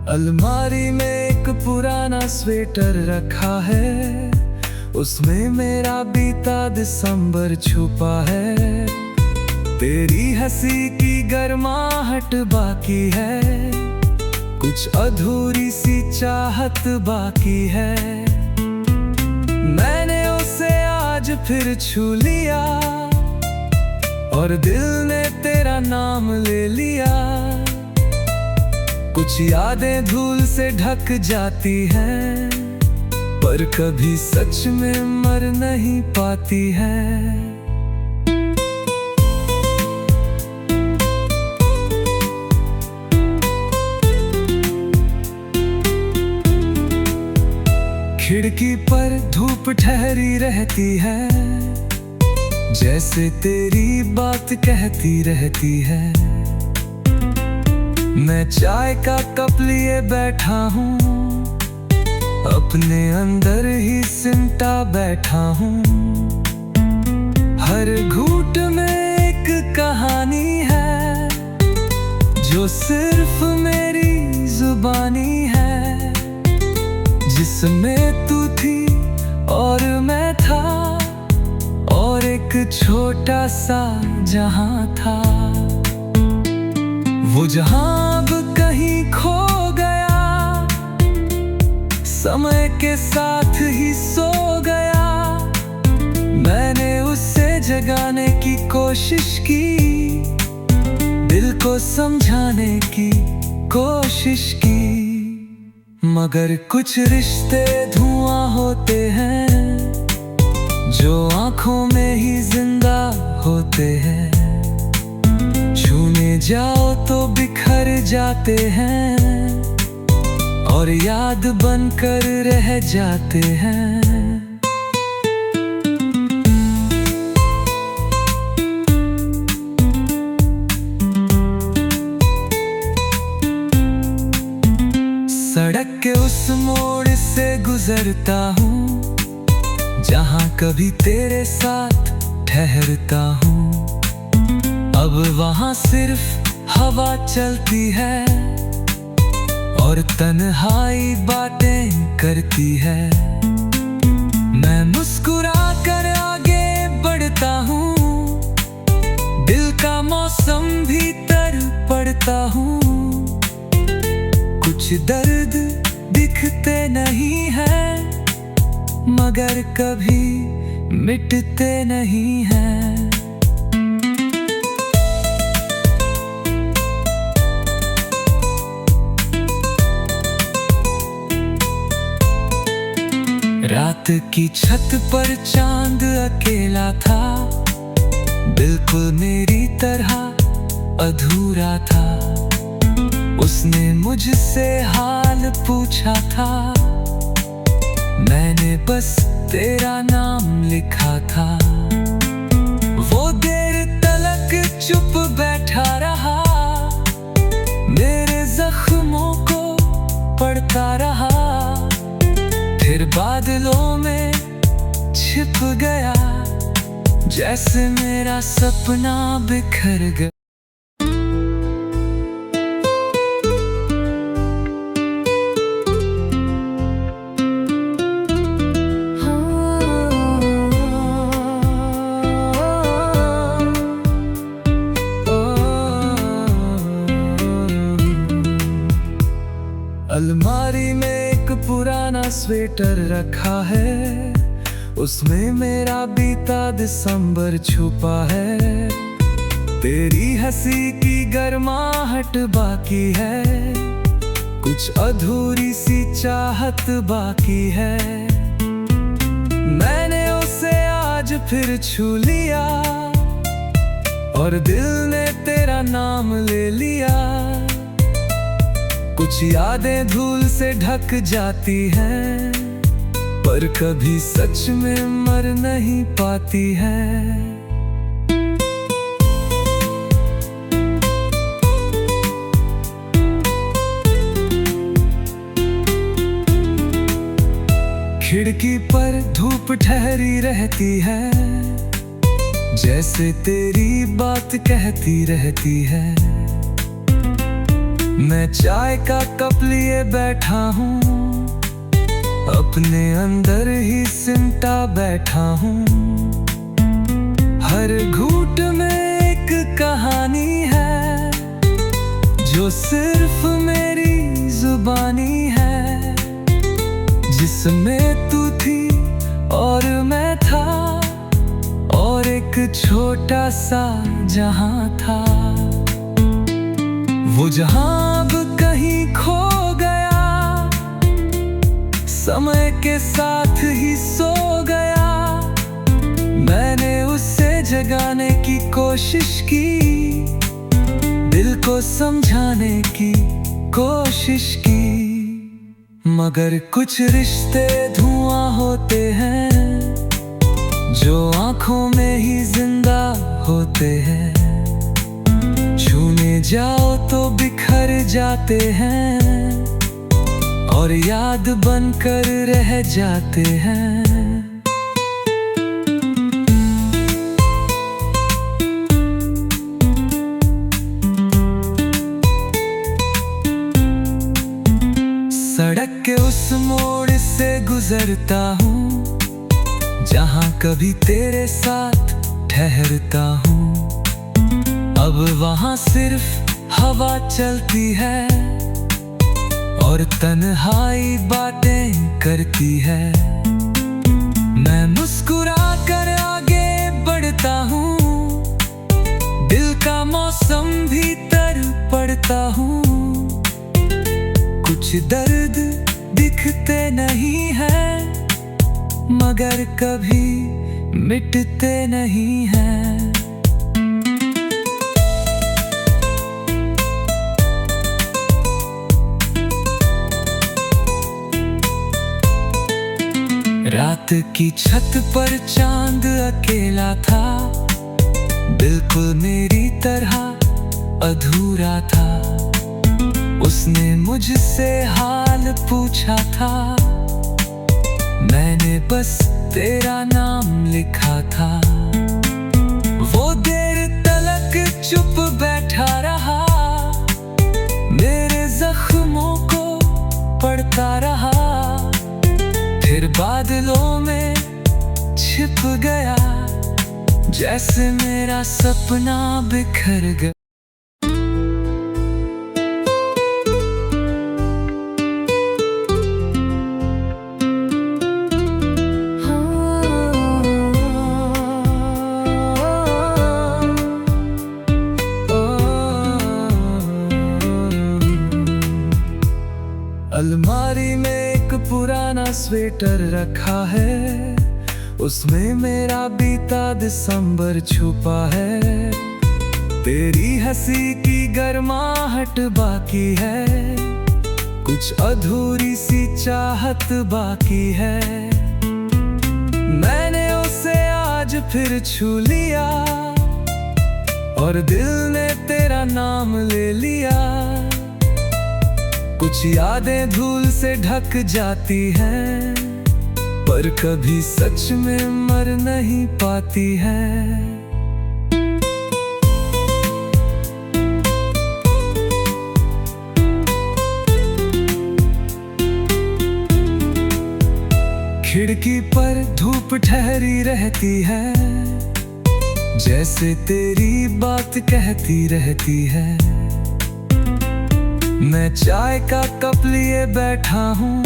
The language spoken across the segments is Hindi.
अलमारी में एक पुराना स्वेटर रखा है, उसमें मेरा बीता दिसंबर छुपा है। तेरी हंसी की गर्माहट बाकी है, कुछ अधूरी सी चाहत बाकी है। मैंने उसे आज फिर छू लिया और दिल ने तेरा नाम ले लिया। कुछ यादें धूल से ढक जाती हैं, पर कभी सच में मर नहीं पाती हैं। खिड़की पर धूप ठहरी रहती है, जैसे तेरी बात कहती रहती है। मैं चाय का कप लिए बैठा हूँ, अपने अंदर ही सिमटा बैठा हूँ। हर घूंट में एक कहानी है, जो सिर्फ मेरी जुबानी है। जिसमें तू थी और मैं था, और एक छोटा सा जहां था। वो जहां अब कहीं खो गया, समय के साथ ही सो गया। मैंने उसे जगाने की कोशिश की, दिल को समझाने की कोशिश की। मगर कुछ रिश्ते धुआं होते हैं, जो आंखों में ही जिंदा होते हैं। छूने जाओ तो बिखर जाते हैं, और याद बनकर रह जाते हैं। सड़क के उस मोड़ से गुजरता हूँ, जहाँ कभी तेरे साथ ठहरता हूँ। अब वहाँ सिर्फ हवा चलती है, और तन्हाई बातें करती है। मैं मुस्कुरा कर आगे बढ़ता हूँ, दिल का मौसम भीतर पड़ता हूँ। कुछ दर्द दिखते नहीं हैं, मगर कभी मिटते नहीं हैं। रात की छत पर चांद अकेला था, बिल्कुल मेरी तरह अधूरा था। उसने मुझसे हाल पूछा था, मैंने बस तेरा नाम लिखा था। वो देर तलक चुप बैठा रहा, मेरे जख्मों को पढ़ता रहा। फिर बादलों में छिप गया, जैसे मेरा सपना बिखर गया। अलमारी में एक पुराना स्वेटर रखा है, उसमें मेरा बीता दिसंबर छुपा है। तेरी हंसी की गर्माहट बाकी है, कुछ अधूरी सी चाहत बाकी है। मैंने उसे आज फिर छू लिया, और दिल ने तेरा नाम ले लिया। कुछ यादें धूल से ढक जाती हैं, पर कभी सच में मर नहीं पाती हैं। खिड़की पर धूप ठहरी रहती है, जैसे तेरी बात कहती रहती है। मैं चाय का कप लिए बैठा हूँ, अपने अंदर ही सिमटा बैठा हूँ। हर घूंट में एक कहानी है, जो सिर्फ मेरी जुबानी है। जिसमें तू थी और मैं था, और एक छोटा सा जहां था। वो जहां अब कहीं खो गया, समय के साथ ही सो गया। मैंने उसे जगाने की कोशिश की, दिल को समझाने की कोशिश की। मगर कुछ रिश्ते धुआं होते हैं, जो आंखों में ही जिंदा होते हैं। छूने जाओ तो बिखर जाते हैं, और याद बनकर रह जाते हैं। सड़क के उस मोड़ से गुजरता हूँ, जहाँ कभी तेरे साथ ठहरता हूँ। अब वहाँ सिर्फ हवा चलती है, और तन्हाई बातें करती है। मैं मुस्कुरा कर आगे बढ़ता हूँ, दिल का मौसम भीतर पड़ता हूँ। कुछ दर्द दिखते नहीं हैं, मगर कभी मिटते नहीं हैं। रात की छत पर चांद अकेला था, बिल्कुल मेरी तरह अधूरा था। उसने मुझसे हाल पूछा था, मैंने बस तेरा नाम लिखा था। वो देर तलक चुप बैठा रहा, मेरे जख्मों को पढ़ता रहा। फिर बादलों में छिप गया, जैसे मेरा सपना बिखर गया। अलमारी में एक पुराना स्वेटर रखा है, उसमें मेरा बीता दिसंबर छुपा है। तेरी हंसी की गर्माहट बाकी है, कुछ अधूरी सी चाहत बाकी है। मैंने उसे आज फिर छू लिया, और दिल ने तेरा नाम ले लिया। कुछ यादें धूल से ढक जाती हैं, पर कभी सच में मर नहीं पाती हैं। खिड़की पर धूप ठहरी रहती है, जैसे तेरी बात कहती रहती है। मैं चाय का कप लिए बैठा हूँ,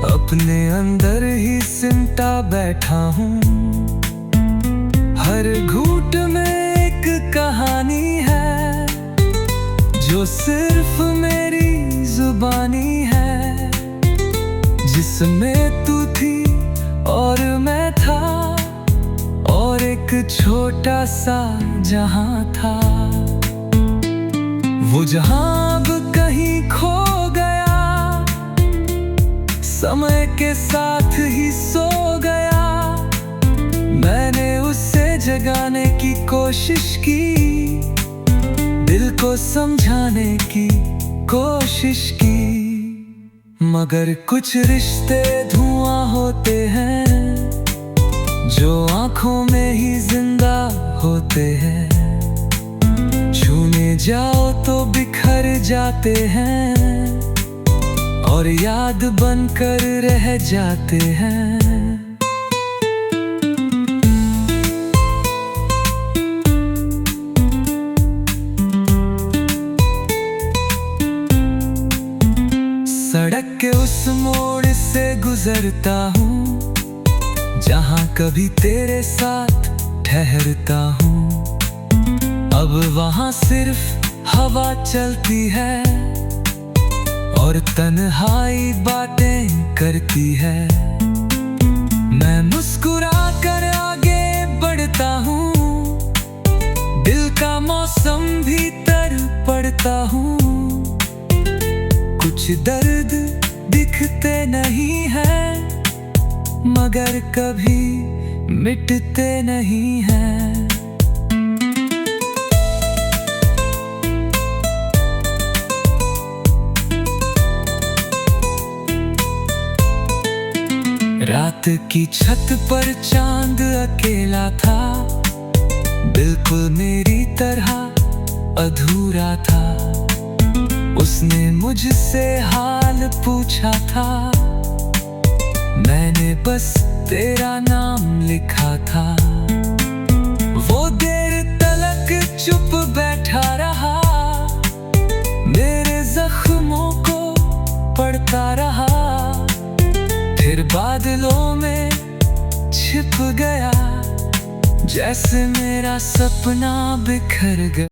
अपने अंदर ही सिमटा बैठा हूँ। हर घूंट में एक कहानी है, जो सिर्फ मेरी जुबानी है। जिसमें तू थी और मैं था, और एक छोटा सा जहां था। वो जहां अब कहीं खो गया, समय के साथ ही सो गया। मैंने उसे जगाने की कोशिश की, दिल को समझाने की कोशिश की। मगर कुछ रिश्ते धुआं होते हैं, जो आंखों में ही जिंदा होते हैं। छूने लेने जाओ तो बिखर जाते हैं और याद बनकर रह जाते हैं। सड़क के उस मोड़ से गुजरता हूँ जहाँ कभी तेरे साथ ठहरता हूँ। अब वहाँ सिर्फ हवा चलती है और तन्हाई बातें करती है। मैं मुस्कुरा कर आगे बढ़ता हूँ, दिल का मौसम भीतर पड़ता हूँ। कुछ दर्द दिखते नहीं हैं मगर कभी मिटते नहीं हैं। रात की छत पर चांद अकेला था, बिल्कुल मेरी तरह अधूरा था। उसने मुझसे हाल पूछा था, मैंने बस तेरा नाम लिखा था। वो देर तलक चुप बैठा रहा, मेरे जख्मों को पढ़ता रहा। फिर बादलों में छिप गया, जैसे मेरा सपना बिखर गया।